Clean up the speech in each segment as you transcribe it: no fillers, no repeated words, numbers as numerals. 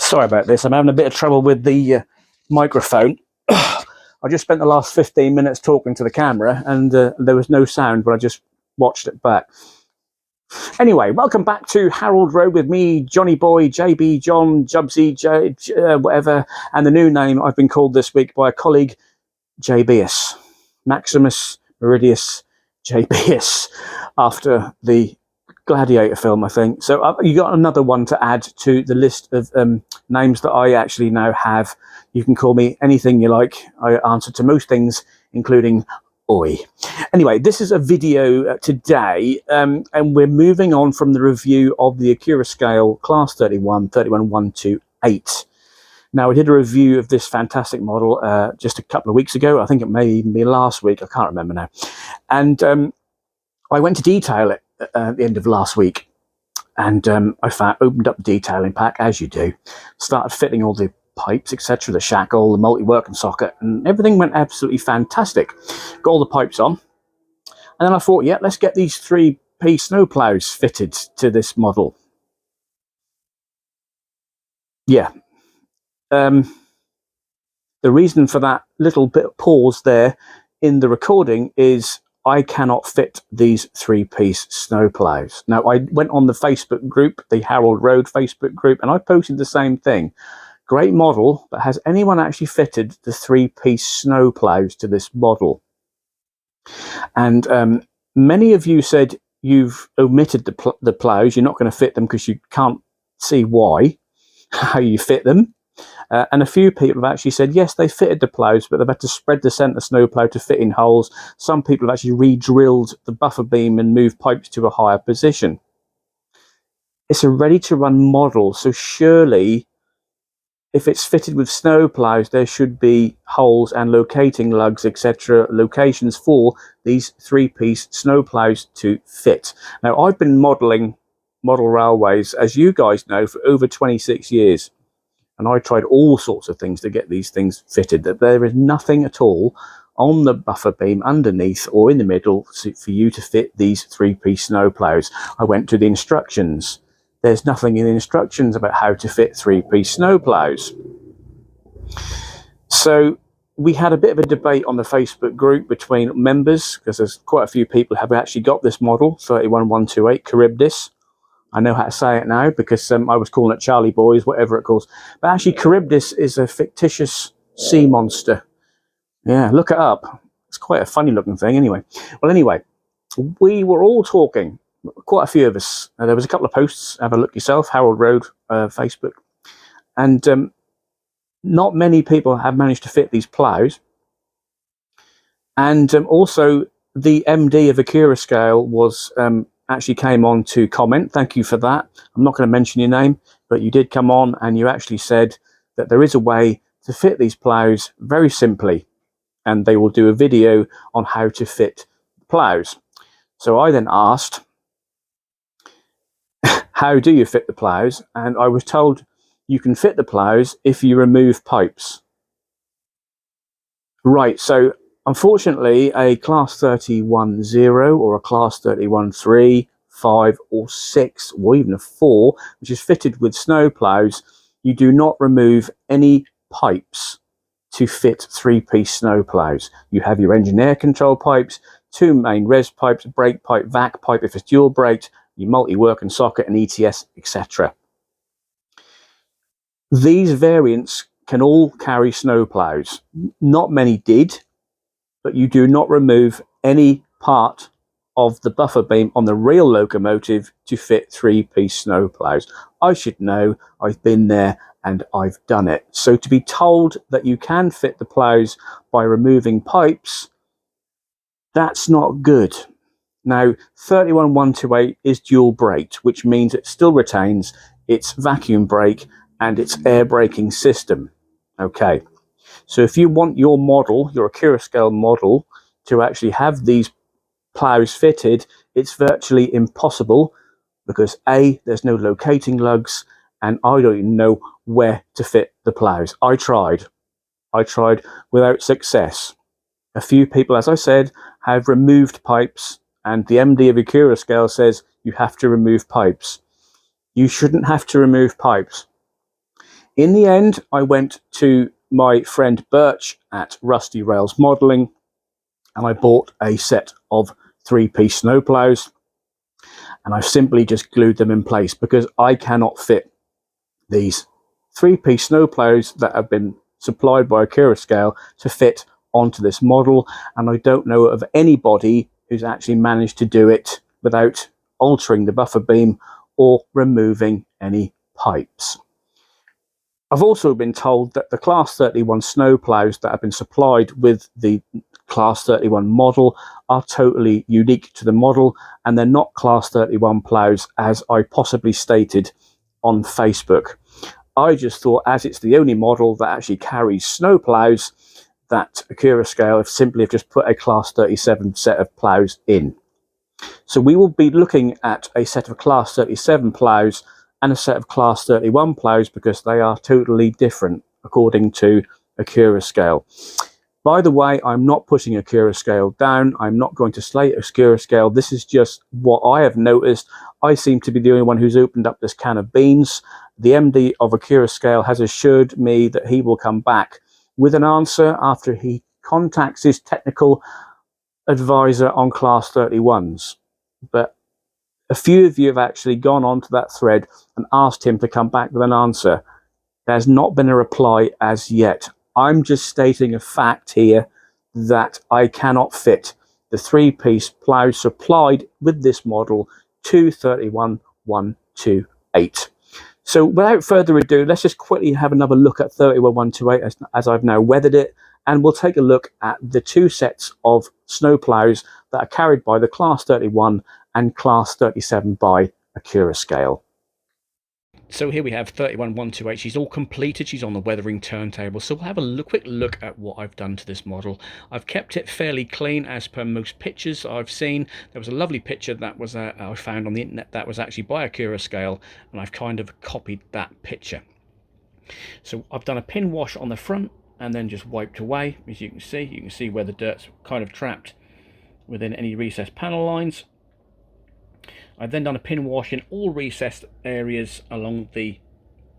Sorry about this. I'm having a bit of trouble with the microphone. I just spent the last 15 minutes talking to the camera and there was no sound when I just watched it back. Anyway, welcome back to Harold Road with me, Johnny Boy, JB, John, Jubsy, whatever, and the new name I've been called this week by a colleague, JBS, Maximus Meridius JBS, after the Gladiator film, I think. So you got another one to add to the list of names that I actually now have. You can call me anything you like. I answer to most things, including Oi. Anyway, this is a video today, and we're moving on from the review of the Accurascale Class 31128. Now, I did a review of this fantastic model just a couple of weeks ago. I think it may even be last week. I can't remember now. And I went to detail it at the end of last week, and I opened up the detailing pack, as you do, started fitting all the pipes, etc., the shackle, the multi-working socket, and everything went absolutely fantastic. Got all the pipes on, and then I thought, yeah, let's get these 3-piece snowplows fitted to this model. Yeah. The reason for that little bit of pause there in the recording is I cannot fit these 3-piece snowplows. Now, I went on the Facebook group, the Harold Road Facebook group, and I posted the same thing. Great model, but has anyone actually fitted the 3-piece snowplows to this model? And many of you said you've omitted the plows. You're not going to fit them because you can't see why, how you fit them. And a few people have actually said, yes, they fitted the plows, but they've had to spread the centre snowplow to fit in holes. Some people have actually re-drilled the buffer beam and moved pipes to a higher position. It's a ready-to-run model, so surely, if it's fitted with snowplows, there should be holes and locating lugs, etc., locations for these 3-piece snowplows to fit. Now, I've been modelling model railways, as you guys know, for over 26 years. And I tried all sorts of things to get these things fitted. That there is nothing at all on the buffer beam underneath or in the middle for you to fit these 3-piece snowplows. I went to the instructions. There's nothing in the instructions about how to fit 3-piece snowplows. So we had a bit of a debate on the Facebook group between members, because there's quite a few people who have actually got this model, 31128 Charybdis. I know how to say it now because I was calling it Charlie Boys, whatever it calls. But actually, Charybdis is a fictitious sea monster. Yeah, look it up. It's quite a funny looking thing anyway. Well, anyway, we were all talking, quite a few of us. There was a couple of posts, have a look yourself, Harold Road, Facebook. And not many people have managed to fit these plows. And also, the MD of Accurascale was... actually came on to comment. Thank you for that. I'm not going to mention your name, but you did come on and you actually said that there is a way to fit these plows very simply, and they will do a video on how to fit plows. So I then asked, how do you fit the plows? And I was told you can fit the plows if you remove pipes. Right, so unfortunately, a Class 31.0 or a Class 31.3, 5 or 6 or even a 4, which is fitted with snowplows, you do not remove any pipes to fit 3-piece snowplows. You have your engine air control pipes, 2 main res pipes, brake pipe, vac pipe if it's dual braked, your multi-working socket and ETS, etc. These variants can all carry snowplows. Not many did, but you do not remove any part of the buffer beam on the real locomotive to fit 3-piece snowplows. I should know, I've been there and I've done it. So to be told that you can fit the plows by removing pipes, that's not good. Now, 31128 is dual braked, which means it still retains its vacuum brake and its air braking system. Okay. So if you want your model, your Accurascale model, to actually have these plows fitted, it's virtually impossible because A, there's no locating lugs, and I don't even know where to fit the plows. I tried without success. A few people, as I said, have removed pipes, and the MD of Accurascale says you have to remove pipes. You shouldn't have to remove pipes. In the end, I went to my friend Birch at Rusty Rails Modelling, and I bought a set of 3-piece snowplows, and I've simply just glued them in place because I cannot fit these 3-piece snowplows that have been supplied by Accurascale to fit onto this model, and I don't know of anybody who's actually managed to do it without altering the buffer beam or removing any pipes. I've also been told that the Class 31 snowplows that have been supplied with the Class 31 model are totally unique to the model, and they're not Class 31 plows as I possibly stated on Facebook. I just thought, as it's the only model that actually carries snowplows, that Accurascale have simply just put a Class 37 set of plows in. So we will be looking at a set of Class 37 plows and a set of Class 31 plows because they are totally different according to Accurascale. By the way, I'm not putting Accurascale down. I'm not going to slate Accurascale. This is just what I have noticed. I seem to be the only one who's opened up this can of beans. The MD of Accurascale has assured me that he will come back with an answer after he contacts his technical advisor on Class 31s. But a few of you have actually gone onto that thread and asked him to come back with an answer. There's not been a reply as yet. I'm just stating a fact here that I cannot fit the 3-piece plough supplied with this model to 31128. So without further ado, let's just quickly have another look at 31128 as I've now weathered it, and we'll take a look at the 2 sets of snowplows that are carried by the Class 31 and Class 37 by Accurascale. So here we have 31128. She's all completed. She's on the weathering turntable. So we'll have a quick look at what I've done to this model. I've kept it fairly clean as per most pictures I've seen. There was a lovely picture that was I found on the internet that was actually by Accurascale, and I've kind of copied that picture. So I've done a pin wash on the front and then just wiped away. As you can see where the dirt's kind of trapped within any recessed panel lines. I've then done a pin wash in all recessed areas along the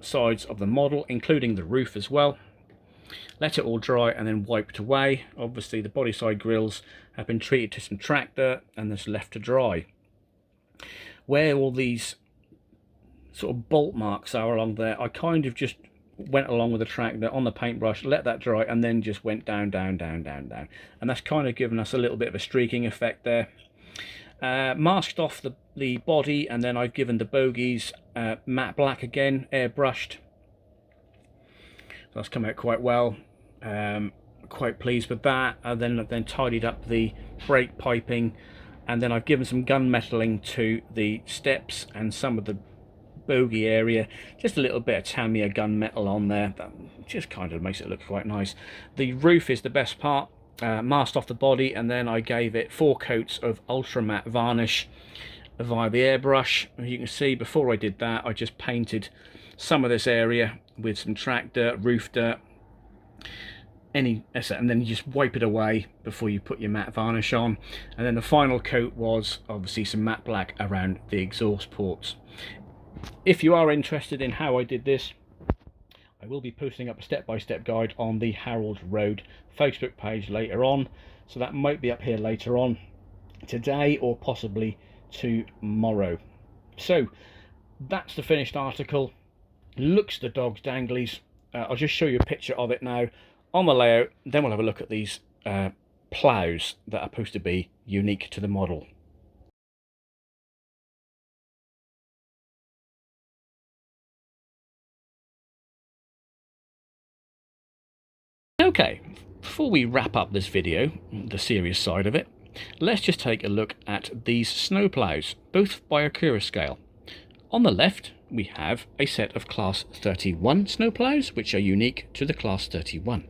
sides of the model, including the roof as well. Let it all dry and then wiped away. Obviously the body side grills have been treated to some track dirt and just left to dry. Where all these sort of bolt marks are along there, I kind of just went along with the track dirt on the paintbrush, let that dry, and then just went down. And that's kind of given us a little bit of a streaking effect there. Masked off the body, and then I've given the bogies matte black again, airbrushed. So that's come out quite well. Quite pleased with that. I've then tidied up the brake piping, and then I've given some gunmetaling to the steps and some of the bogie area. Just a little bit of Tamiya gunmetal on there. That just kind of makes it look quite nice. The roof is the best part. Masked off the body, and then I gave it 4 coats of ultra matte varnish via the airbrush. As you can see, before I did that, I just painted some of this area with some track dirt, roof dirt, and then you just wipe it away before you put your matte varnish on. And then the final coat was obviously some matte black around the exhaust ports. If you are interested in how I did this, I will be posting up a step-by-step guide on the Harold Road Facebook page later on, so that might be up here later on today or possibly tomorrow. So that's the finished article. Looks the dog's danglies. I'll just show you a picture of it now on the layout, then we'll have a look at these plows that are supposed to be unique to the model. Okay, before we wrap up this video, the serious side of it, let's just take a look at these snowplows, both by Accurascale. On the left, we have a set of Class 31 snowplows, which are unique to the Class 31.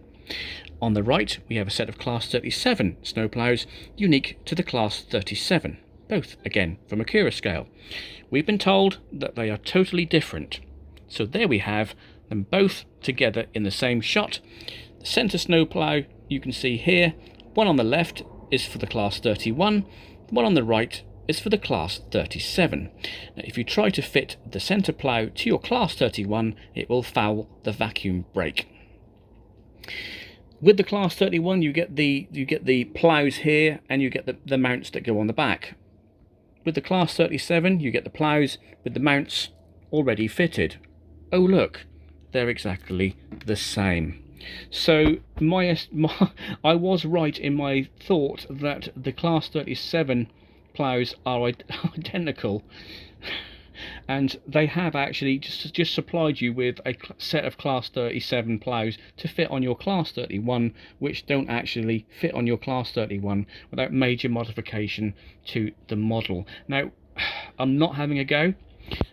On the right, we have a set of Class 37 snowplows, unique to the Class 37, both again from Accurascale. We've been told that they are totally different. So there we have them both together in the same shot. The centre snowplow you can see here, one on the left is for the Class 31, one on the right is for the Class 37. Now, if you try to fit the centre plough to your Class 31, it will foul the vacuum brake. With the Class 31, you get the ploughs here, and you get the mounts that go on the back. With the Class 37, you get the ploughs with the mounts already fitted. Oh look, they're exactly the same. So I was right in my thought that the Class 37 ploughs are identical, and they have actually just supplied you with a set of Class 37 ploughs to fit on your Class 31, which don't actually fit on your Class 31 without major modification to the model. Now, I'm not having a go.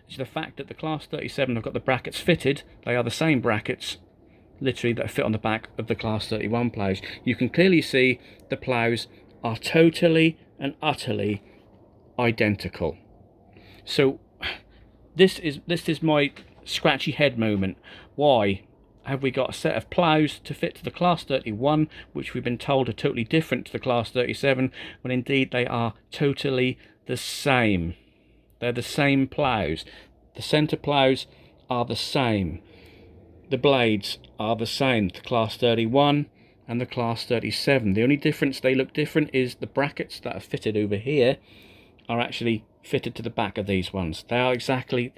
It's the fact that the Class 37 have got the brackets fitted. They are the same brackets, literally, that fit on the back of the Class 31 ploughs. You can clearly see the ploughs are totally and utterly identical. So this is my scratchy head moment. Why have we got a set of ploughs to fit to the Class 31, which we've been told are totally different to the Class 37, when indeed they are totally the same? They're the same ploughs. The centre ploughs are the same. The blades are the same, the Class 31 and the Class 37. The only difference they look different is the brackets that are fitted over here are actually fitted to the back of these ones. They are exactly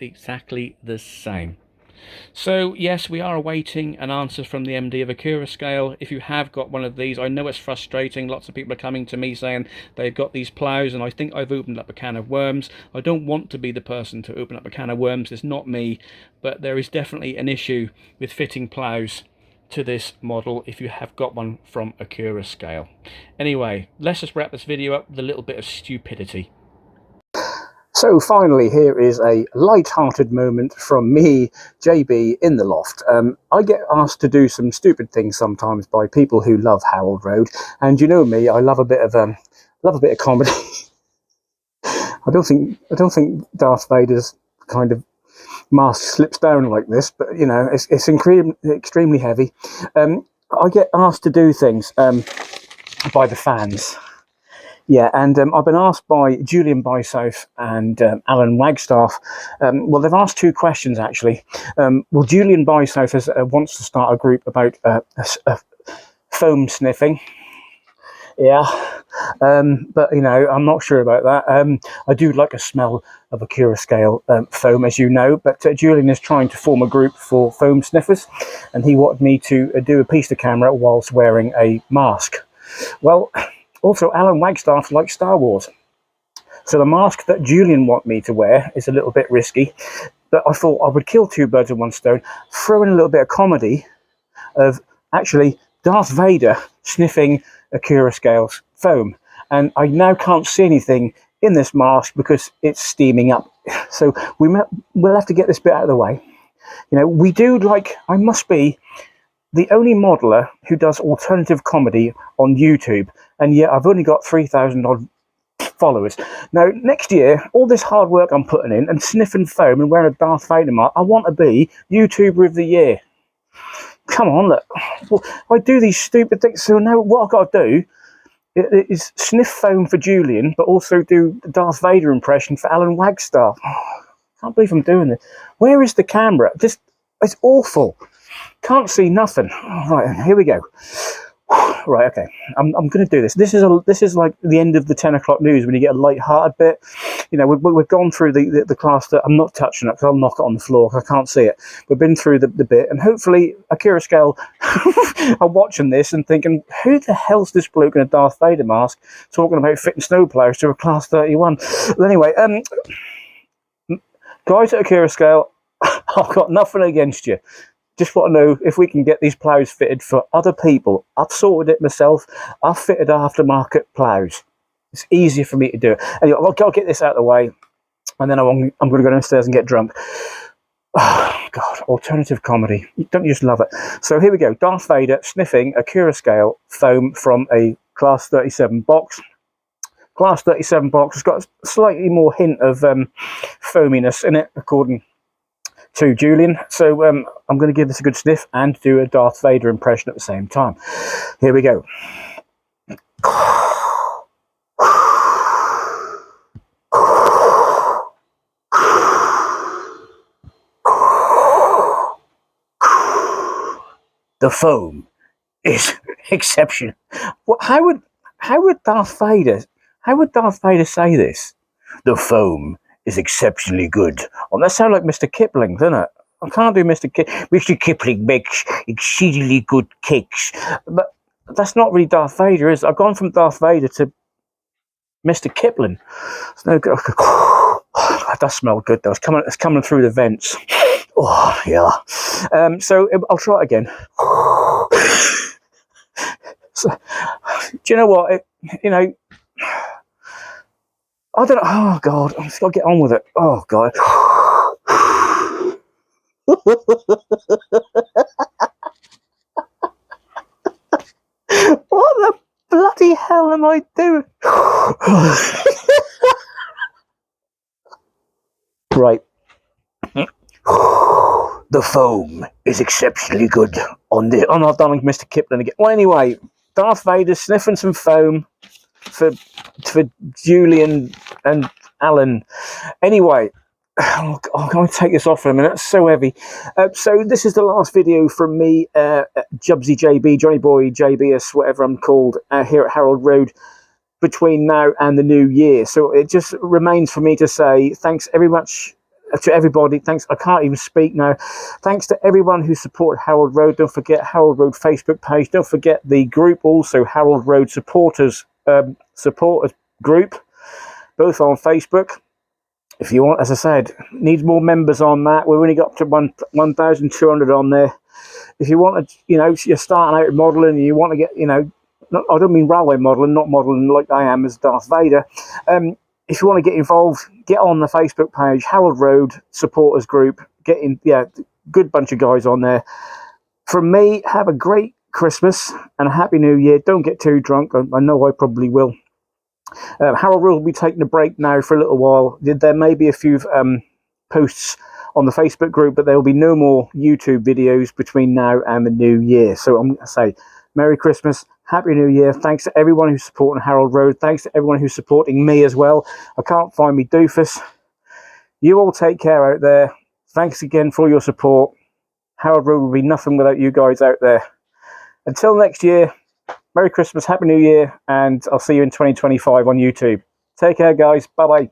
the same. So yes, we are awaiting an answer from the MD of Accurascale. If you have got one of these, I know it's frustrating. Lots of people are coming to me saying they've got these ploughs, and I think I've opened up a can of worms. I don't want to be the person to open up a can of worms. It's not me, but there is definitely an issue with fitting ploughs to this model if you have got one from Accurascale. Anyway, let's just wrap this video up with a little bit of stupidity. So finally, here is a light-hearted moment from me, JB, in the loft. I get asked to do some stupid things sometimes by people who love Harold Road, and you know me, I love a bit of comedy. I don't think Darth Vader's kind of mask slips down like this, but you know, it's extremely heavy. I get asked to do things by the fans. Yeah, and I've been asked by Julian Bysouth and Alan Wagstaff. Well, they've asked two questions, actually. Well, Julian Bysouth wants to start a group about foam sniffing. Yeah, but, you know, I'm not sure about that. I do like a smell of Accurascale foam, as you know, but Julian is trying to form a group for foam sniffers, and he wanted me to do a piece to camera whilst wearing a mask. Well, also, Alan Wagstaff likes Star Wars. So the mask that Julian wants me to wear is a little bit risky, but I thought I would kill two birds with one stone, throw in a little bit of comedy of actually Darth Vader sniffing Accurascale's foam. And I now can't see anything in this mask because it's steaming up. So we'll have to get this bit out of the way. You know, we do like, I must be the only modeler who does alternative comedy on YouTube, and yet I've only got 3,000 odd followers. Now, next year, all this hard work I'm putting in and sniffing foam and wearing a Darth Vader mask, I want to be YouTuber of the year. Come on, look. Well, I do these stupid things, so now what I've got to do is sniff foam for Julian, but also do the Darth Vader impression for Alan Wagstaff. Oh, I can't believe I'm doing this. Where is the camera? It's awful. Can't see nothing. Right, here we go. Right, okay. I'm going to do this. This is like the end of the 10 o'clock news when you get a light-hearted bit. You know, we've gone through the class that I'm not touching it because I'll knock it on the floor because I can't see it. We've been through the bit, and hopefully Accurascale are watching this and thinking, who the hell's this bloke in a Darth Vader mask talking about fitting snowplows to a class 31? But anyway, guys at Accurascale, I've got nothing against you. Just want to know if we can get these ploughs fitted for other people. I've sorted it myself. I've fitted aftermarket ploughs. It's easier for me to do it. Anyway, I'll get this out of the way, and then I'm going to go downstairs and get drunk. Oh, God, alternative comedy. Don't you just love it? So here we go. Darth Vader sniffing Accurascale foam from a Class 37 box. Class 37 box has got a slightly more hint of foaminess in it, according to Julian. So I'm going to give this a good sniff and do a Darth Vader impression at the same time. Here we go. The foam is exceptional. What? How would Darth Vader? How would Darth Vader say this? The foam is exceptionally good. Oh, that sounds like Mr. Kipling, doesn't it? I can't do Mr. Mr. Kipling makes exceedingly good cakes, but that's not really Darth Vader, is it? I've gone from Darth Vader to Mr. Kipling. It's no good. That smelled good though. It's coming through the vents. Oh yeah. So I'll try it again. So, do you know what? I don't know. Oh God, I've just got to get on with it. Oh God. What the bloody hell am I doing? Right. The foam is exceptionally good on the. Oh no, I've done Mr. Kipling again. Well, anyway, Darth Vader sniffing some foam for Julian and Alan. Anyway, oh, can I take this off for a minute? It's so heavy. So this is the last video from me, Jubsy JB, Johnny Boy JBS, whatever I'm called, here at Harold Road between now and the new year. So it just remains for me to say thanks very much to everybody. Thanks. I can't even speak now. Thanks to everyone who supported Harold Road. Don't forget Harold Road Facebook page. Don't forget the group also, Harold Road supporters group, both on Facebook. If you want, as I said, needs more members on that. We've only got up to 1,200 on there. If you want to, you're starting out modelling and you want to get, I don't mean railway modelling, not modelling like I am as Darth Vader. If you want to get involved, get on the Facebook page, Harold Road Supporters Group. Get in, good bunch of guys on there. From me, have a great Christmas and a Happy New Year. Don't get too drunk. I know I probably will. Harold Road will be taking a break now for a little while. There may be a few posts on the Facebook group, but there will be no more YouTube videos between now and the new year. So I'm going to say Merry Christmas, Happy New Year. Thanks to everyone who's supporting Harold Road. Thanks to everyone who's supporting me as well. I can't find me doofus. You all take care out there. Thanks again for your support. Harold Road will be nothing without you guys out there. Until next year, Merry Christmas, Happy New Year, and I'll see you in 2025 on YouTube. Take care, guys. Bye-bye.